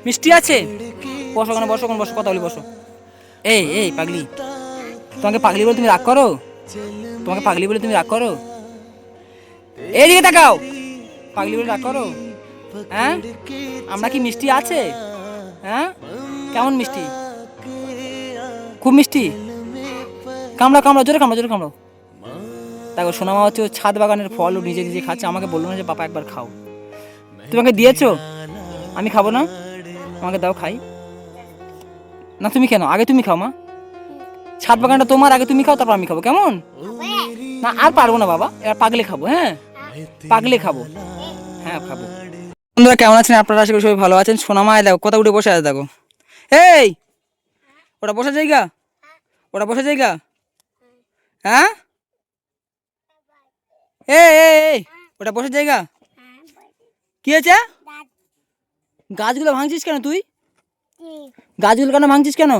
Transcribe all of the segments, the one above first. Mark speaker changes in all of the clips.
Speaker 1: মিষ্টি আছে? বসো ওখানে, বসো ওখানে, বসো, কথা বলি, বসো। এই এই পাগলি, তোমাকে পাগলি বলে তুমি রাগ করো? তোমাকে পাগলি বলে তুমি রাগ করো? এইদিকে তাকাও। পাগলি বলে রাগ করো? হ্যাঁ, আমরা কি মিষ্টি আছে? হ্যাঁ, কেমন মিষ্টি? খুব মিষ্টি? কামড়া কামড়া, জোরে কামড়া, জোরে কামড়াও। দেখো সোনামা হচ্ছে ও ছাদ বাগানের ফল ও নিজে নিজে খাচ্ছে, আমাকে বললো না যে পাপা একবার খাও। তোমাকে দিয়েছো? আমি খাবো না? আমাকে দাও খাই। না তুমি কেন, আগে তুমি খাও মা। ছাদ বাগানটা তোমার, আগে তুমি খাও, তারপর আমি খাবো, কেমন? না আর পারবো না বাবা, এবার পাগলে খাবো। হ্যাঁ, পাগলে খাবো। হ্যাঁ খাবো। বন্ধুরা কেমন আছেন আপনারা? আশা করি সবাই ভালো আছেন। সোনামায় দেখো কোথা উঠে বসে আছে, দেখো। এই, ওটা বসে জায়গা? ওটা বসে জায়গা? হ্যাঁ, এই ওটা বসে জায়গা? কি হয়েছে? গাছগুলো ভাঙছিস কেন তুই? গাছগুলো কেন ভাঙছিস কেন?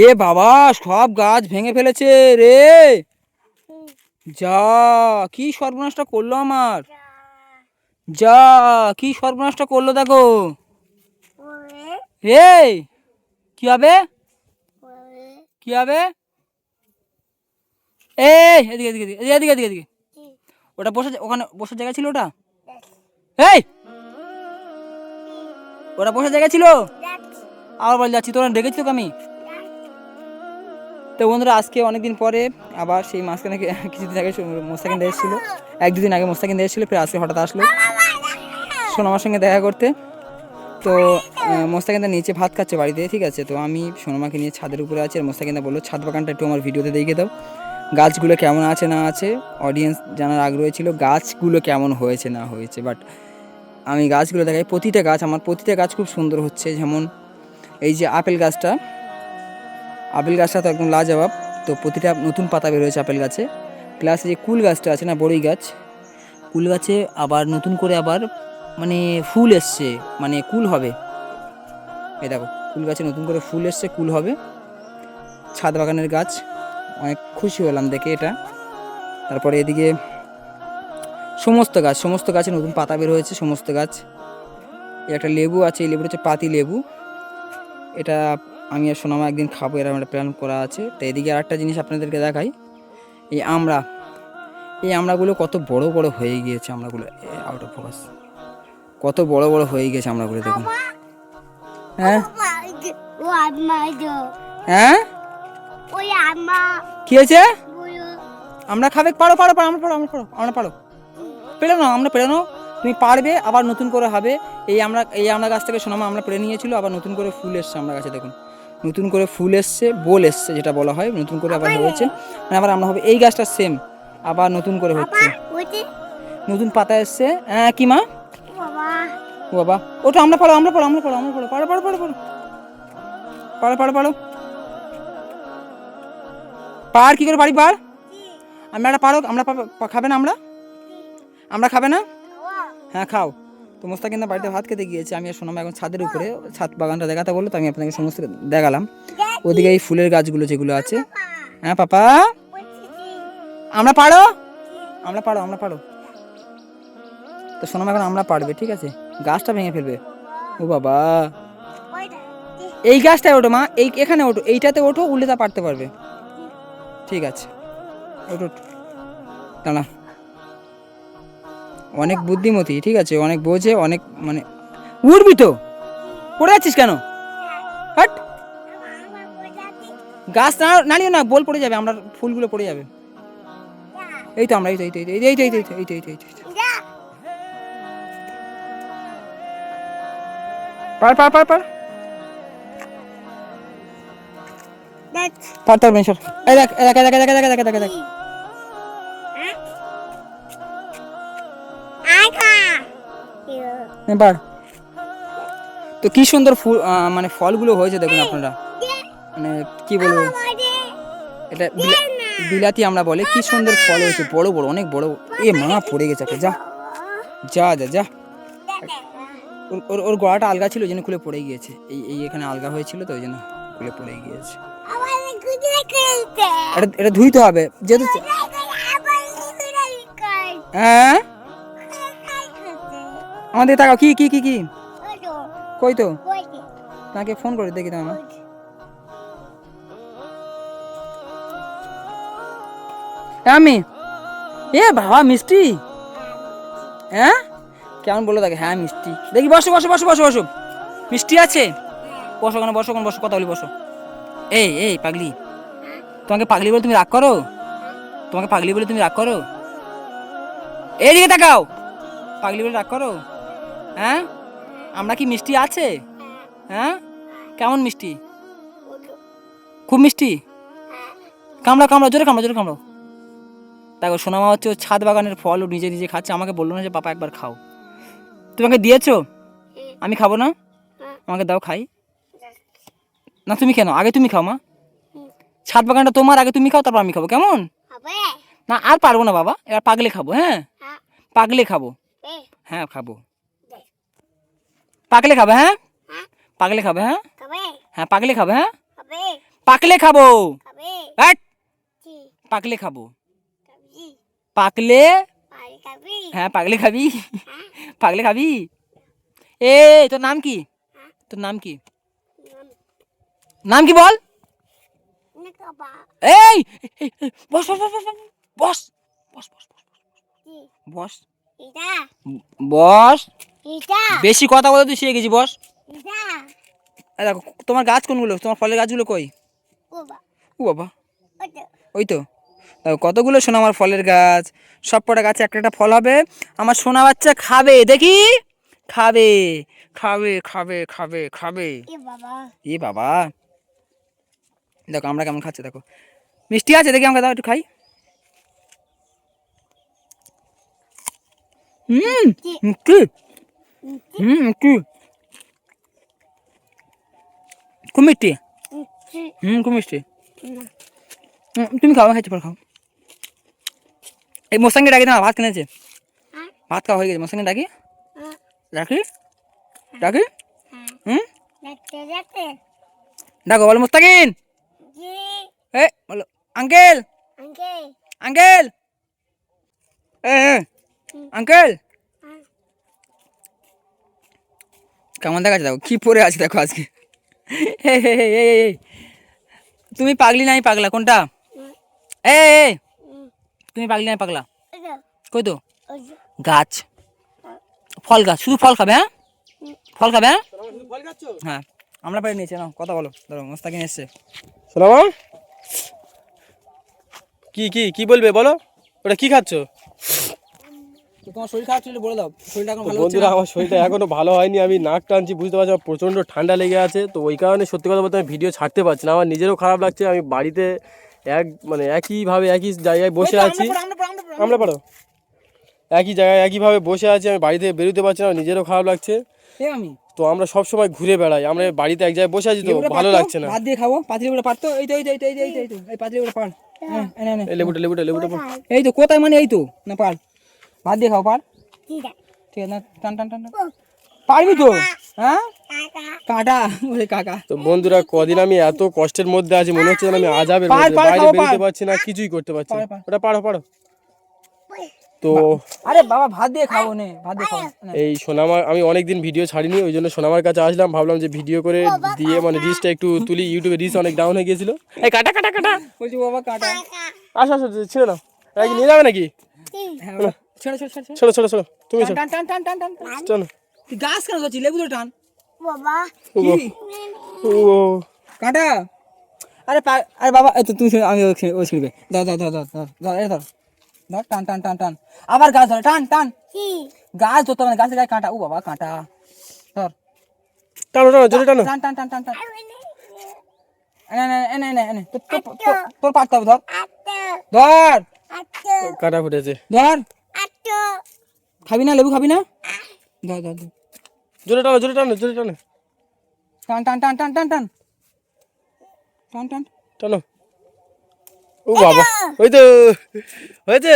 Speaker 1: এ বাবা, সব গাছ ভেঙে ফেলেছে রে। যা, কি সর্বনাশটা করলো আমার। যা, কি সর্বনাশটা করলো দেখো। এই, কি হবে? কি হবে? এই এদিকে এদিকে এদিকে এদিকে এদিকে এদিকে। ওটা বসে, ওখানে বসার জায়গা ছিল ওটা? এই, ওটা বসার জায়গা ছিল? আবার বল যাচ্ছি, তোরা ডেকেছি তোকে আমি। তো বন্ধুরা আজকে অনেকদিন পরে আবার সেই মাঝখানে কিছুদিন আগে মোস্তাকিনদা এসেছিলো, এক দুদিন আগে মোস্তাকিনদা এসেছিলো, ফের আজকে হঠাৎ আসলো সোনামার সঙ্গে দেখা করতে। তো মোস্তাকিনদা নিচে ভাত খাচ্ছে বাড়িতে, ঠিক আছে। তো আমি সোনামাকে নিয়ে ছাদের উপরে আছি, আর মোস্তাকিনদা বললো ছাদ বাগানটা একটু আমার ভিডিওতে দেখিয়ে দাও, গাছগুলো কেমন আছে না আছে। অডিয়েন্স জানার আগ্রহ ছিল গাছগুলো কেমন হয়েছে না হয়েছে, বাট আমি গাছগুলো দেখাই। প্রতিটা গাছ, আমার প্রতিটা গাছ খুব সুন্দর হচ্ছে। যেমন এই যে আপেল গাছটা, আপেল গাছটা তো একদম লাজবাব। তো প্রতিটা নতুন পাতা বেরোয়েছে আপেল গাছে। প্লাস এই যে কুল গাছটা আছে না, বড়ই গাছ, কুল গাছে আবার নতুন করে আবার মানে ফুল এসছে, মানে কুল হবে। এই দেখো কুল গাছে নতুন করে ফুল এসছে, কুল হবে। ছাদ বাগানের গাছ, অনেক খুশি হলাম দেখে এটা। তারপরে এদিকে সমস্ত গাছে নতুন পাতা বের হয়েছে, সমস্ত গাছ। একটা লেবু আছে, এই লেবুটা হচ্ছে পাতি লেবু, এটা আমি আর সোনামা একদিন খাবো, এরকম একটা প্ল্যান করা আছে। তো এদিকে আর একটা জিনিস আপনাদেরকে দেখাই, এই আমড়াগুলো কত বড় বড় হয়ে গিয়েছে। আমড়াগুলো আউট অফ ফোকাস, কত বড় বড় হয়ে গেছে আমড়াগুলো দেখুন। হ্যাঁ হ্যাঁ, কি হয়েছে? আমরা খাবে, পারো পারো পারো, আমরা পারো, আমরা পারো, আমরা পারো, পেড়ে নাও, আমরা পেড়ে নাও, তুমি পারবে, আবার নতুন করে হবে। এই আমরা গাছ থেকে সোনামা আমরা পেড়ে নিয়েছিল, আবার নতুন করে ফুল এসছে আমরা গাছে, দেখুন নতুন করে ফুল এসছে, বোল এসছে যেটা বলা হয়, নতুন করে আবার হয়েছে, মানে আবার আমরা হবে। এই গাছটা সেম আবার নতুন করে হচ্ছে, নতুন পাতা এসছে। হ্যাঁ কি মা? ও বাবা, ওটা আমরা পারো, আমরা পারো, আমরা পারো, আমরা পারো, পারো পারো পারো পারো পারো পারো পারো, পার কি করে পারি, পার আমরা পারো, আমরা খাবে না, আমরা খাবে না? হ্যাঁ খাও। তো মোস্তাকিনদা বাড়িতে ভাত খেতে গিয়েছে, আমি আর সোনামা এখন ছাদের উপরে, ছাদ বাগানটা দেখাতে বললো, তো আমি আপনাকে সমস্ত দেখালাম। ওদিকে এই ফুলের গাছগুলো যেগুলো আছে। হ্যাঁ পাপা, আমরা পারো, আমরা পারো, আমরা পারো। তো সোনামা এখন আমরা পারবে, ঠিক আছে, গাছটা ভেঙে ফেলবে। ও বাবা, এই গাছটায় ওঠো মা, এখানে ওঠো, এইটাতে ওঠো, উল্টে তা পারতে পারবে, ঠিক আছে ওঠো, দাঁড়া। অনেক বুদ্ধিমতী, ঠিক আছে, অনেক বোঝে, অনেক মানে। উঠবি তো, পড়ে যাচ্ছিস কেন? হাট, গাছ নাড়িও না, বল পড়ে যাবে, আমরা ফুলগুলো পড়ে যাবে। এই তো আমরা, এই তো এই তো এই তো এই তো এই তো এই তো এই তো এই তো পার পার পার পার পার, মেশর। এই দেখ দেখ দেখ দেখ দেখ দেখ দেখ দেখ, পার। তো কি সুন্দর ফুল, মানে ফলগুলো হয়েছে দেখুন আপনারা, মানে কি বলবো, এটা বিলাতি আমরা বলে, কি সুন্দর ফল হয়েছে, বড় বড়, অনেক বড়। এ মা পড়ে গেছে, যা যা যা যা, ওর গলাটা আলগা ছিল, ওই জন্য খুলে পড়ে গিয়েছে, এই এখানে আলগা হয়েছিল, তো ওই জন্য খুলে পড়ে গিয়েছে। এটা ধুইতে হবে যেহেতু। হ্যাঁ আমার দিকে তাকাও, কি কি কি কি কই তো তাকে ফোন করে দেখি তো আমার। আমি এ বাবা মিষ্টি, হ্যাঁ কেমন বলো তাকে, হ্যাঁ মিষ্টি, দেখি বসো বসো বসো বসো বসো, মিষ্টি আছে, বসো কেন বসো কেন বসো, কথা বলি বসো। এই পাগলি, তোমাকে পাগলি বলে তুমি রাগ করো, তোমাকে পাগলি বলে তুমি রাগ করো, এইদিকে তাকাও, পাগলি বলে রাগ করো, হ্যাঁ আমরা কি মিষ্টি আছে, হ্যাঁ কেমন মিষ্টি, খুব মিষ্টি, কামড়া কামড়া জোরে কামড়া জোরে কামড়াও। দেখো সোনামা হচ্ছে ও ছাদ বাগানের ফল ও নিজে নিজে খাচ্ছে, আমাকে বললো না যে পাপা একবার খাও, তোমাকে দিয়েছো, আমি খাবো না, আমাকে দাও খাই, না তুমি কেন, আগে তুমি খাও মা, ছাদ বাগানটা তোমার, আগে তুমি খাও তারপর আমি খাবো, কেমন, না আর পারবো না বাবা, এবার পাগলে খাবো, হ্যাঁ পাগলে খাবো, হ্যাঁ খাবো, পাগলে খাবে, হ্যাঁ পাগলে খাবে, হ্যাঁ হ্যাঁ পাগলে খাবে, হ্যাঁ পাকলে খাবো, হ্যাট, পাকলে খাবো, পাকলে, হ্যাঁ পাগলে খাবি, পাগলে খাবি, এ তোর নাম কি, তোর নাম কি, নাম কি বল, এই বস বস বস বস বস বস বস বস, বেশি কথা বলে তুই শিখে গেছি, বস। দেখো তোমার গাছ কোনগুলো, তোমার ফলের গাছগুলো কই, ও বাবা ওই তো, দেখো কতগুলো সোনা আমার ফলের গাছ, সব কটা গাছে একটা একটা ফল হবে, আমার সোনা বাচ্চা খাবে, দেখি খাবে খাবে খাবে খাবে খাবে, এ বাবা দেখো আমরা কেমন খাচ্ছি, দেখো মিষ্টি আছে, দেখি আমাকে দাও একটু খাই, মিষ্টি, মিষ্টি, খুব মিষ্টি, খুব মিষ্টি, তুমি খাও, খাইছি পর খাও, এই মোসাঙ্গে ডাকি না, ভাত কিনেছে, ভাত খাওয়া হয়ে গেছে, মোসাঙ্গে ডাকি, রাখি ডাকি, ডাকো বলো মুস্তাকিন, এ বলো আঙ্কেল, আঙ্কেল, এ আঙ্কেল, কেমন দেখাচ্ছে দেখো, কি পরে আছে দেখো আজকে, তুমি পাগলি নাই পাগলা কোনটা, এ তুমি পাগলি নাই পাগলা, কই তো গাছ, ফল গাছ, শুধু ফল খাবে, হ্যাঁ ফল খাবে, হ্যাঁ হ্যাঁ আমরা পেরে নিয়েছি না, কথা বলো, ধরো মোস্তাকিন এসছে,
Speaker 2: সোনামা কি কি কি বলবে বলো, ওটা কি খাচ্ছ,
Speaker 1: তোমার শরীর খারাপ ছিল বলে দাও, শরীরটা এখন ভালো হচ্ছে
Speaker 2: বন্ধুরা
Speaker 1: না,
Speaker 2: আমার শরীরটা এখনো ভালো হয়নি, আমি নাক টানছি বুঝতে পারছি, আমার প্রচণ্ড ঠান্ডা লেগে আছে, তো ওই কারণে সত্যি কথা বলতে আমি ভিডিও ছাড়তে পারছি না, আমার নিজেরও খারাপ লাগছে, আমি বাড়িতে মানে একইভাবে একই জায়গায় বসে আছি, আমরা পারো একই জায়গায় একইভাবে বসে আছি, আমি বাড়ি থেকে বেরোতে পারছি না, আমার নিজেরও খারাপ লাগছে,
Speaker 1: আমি
Speaker 2: তো আমরা সব সময় ঘুরে বেড়াই, আমরা বাড়িতে এক জায়গায় বসে আছি তো ভালো লাগছে না,
Speaker 1: ভাত দিয়ে খাবো, পাতিলেবুটা পারতো, এই তো এই তো এই তো এই তো এই তো এই পাতিলেবুটা পার,
Speaker 2: এই লেবুটা লেবুটা লেবুটা
Speaker 1: এই তো কোথায় মানে এই তো না পার, ভাত দিয়ে খাও পার, ঠিক আছে না, টান টান টান টান। পারবি তো, হ্যাঁ কাটা ওরে কাকা,
Speaker 2: তো বন্ধুরা কদিন আমি এত কষ্টের মধ্যে আছি, মনে হচ্ছে যেন আমি আজাবের
Speaker 1: পার,
Speaker 2: মধ্যে,
Speaker 1: পার,
Speaker 2: বাইরে
Speaker 1: খাও,
Speaker 2: বেরোতে
Speaker 1: পার।
Speaker 2: পারছি না, কিছুই করতে পারছি না,
Speaker 1: পার।
Speaker 2: ওটা পারো পারো। তো
Speaker 1: আরে বাবা ভাত দিয়ে খাবো নে, ভাত দিয়ে খাবো নে।
Speaker 2: এই সোনামার আমি অনেকদিন ভিডিও ছাড়িনি, ওই জন্য সোনামার কাছে আসলাম, ভাবলাম যে ভিডিও করে দিয়ে মানে রিচটা একটু তুলি, ইউটিউবে রিচ অনেক ডাউন হয়ে গিয়েছিল, এই কাটা কাটা কাটা,
Speaker 1: বলছি বাবা কাটা,
Speaker 2: আসো আসো ছিল না, কি নিয়ে যাবে নাকি,
Speaker 1: হ্যাঁ বাবা, ছেড়ে ছেড়ে ছেড়ে ছেড়ে।
Speaker 2: ছোটো ছোটো ছোটো তুমি ছোটো
Speaker 1: টান টান টান টান টান টান।
Speaker 2: চলো,
Speaker 1: তুই গাছ কেন ধরছিস, লেবু তো টান,
Speaker 2: ও
Speaker 1: কি
Speaker 2: ও
Speaker 1: কাটা, আরে আরে বাবা এই তো তুই আমি ও ছিড়বে, ধর ধর ধর ধর ধর ধর এই ধর ধর, টান টান টান টান, আবার গাছ ধরে টান টান, গাছ ধরতে মানে গাছের গায়ে কাঁটা, ও বাবা কাঁটা, ধর
Speaker 2: টানো টানো জোরে টানো,
Speaker 1: টান টান টান টান টান, এনে এনে এনে এনে এনে তোর পারতে হবে, ধর ধর
Speaker 2: কাটা ফুটেছে,
Speaker 1: ধর, খাবি না লেবু খাবি না, ধর ধর ধর,
Speaker 2: জোরে টানো জোরে টানো জোরে টানো
Speaker 1: টান টান টান টান টান টান টান টান,
Speaker 2: টানো, ও বাবা ওই তো হয়েছে,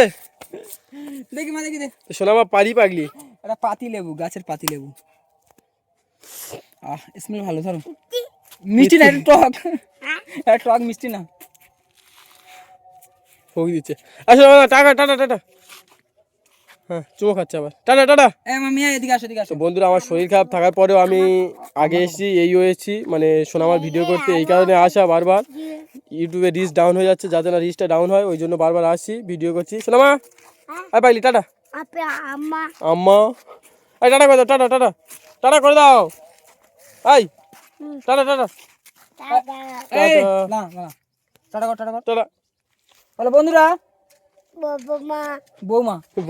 Speaker 1: দেখি মা দেখি দে,
Speaker 2: সোনামা পারি পাগলি,
Speaker 1: এটা পাতি লেবু, গাছের পাতি লেবু, স্মেল ভালো, ধরো মিষ্টি না, এটা টক, এটা টক মিষ্টি না,
Speaker 2: ফুক দিচ্ছে, আসো টাটা টাটা টাটা, হ্যাঁ চুমো খাচ্ছে আবার, টাটা টাটা।
Speaker 1: এ মামি এদিকে আসো এদিকে
Speaker 2: তো
Speaker 1: আসো।
Speaker 2: বন্ধুরা আমার শরীর খারাপ থাকার পরেও আমি আগে এসেছি, এসেছি মানে সোনামার ভিডিও করতে, এই কারণে আসা বারবার। ইউটিউবে রিচ ডাউন হয়ে যাচ্ছে, যাতে না রিচটা ডাউন হয় ওই জন্য বারবার আসছি, ভিডিও করছি। সোনামা আয় পাইলি টাটা। আম্মা আয় টাটা করে দাও, টাটা টাটা টাটা করে দাও, আয় টাটা টাটা
Speaker 1: এই
Speaker 2: টাটা
Speaker 1: না না টাটা কর টাটা কর।
Speaker 2: টাটা।
Speaker 1: বলো বন্ধুরা
Speaker 3: বাবা মা
Speaker 1: বৌমা
Speaker 2: বউ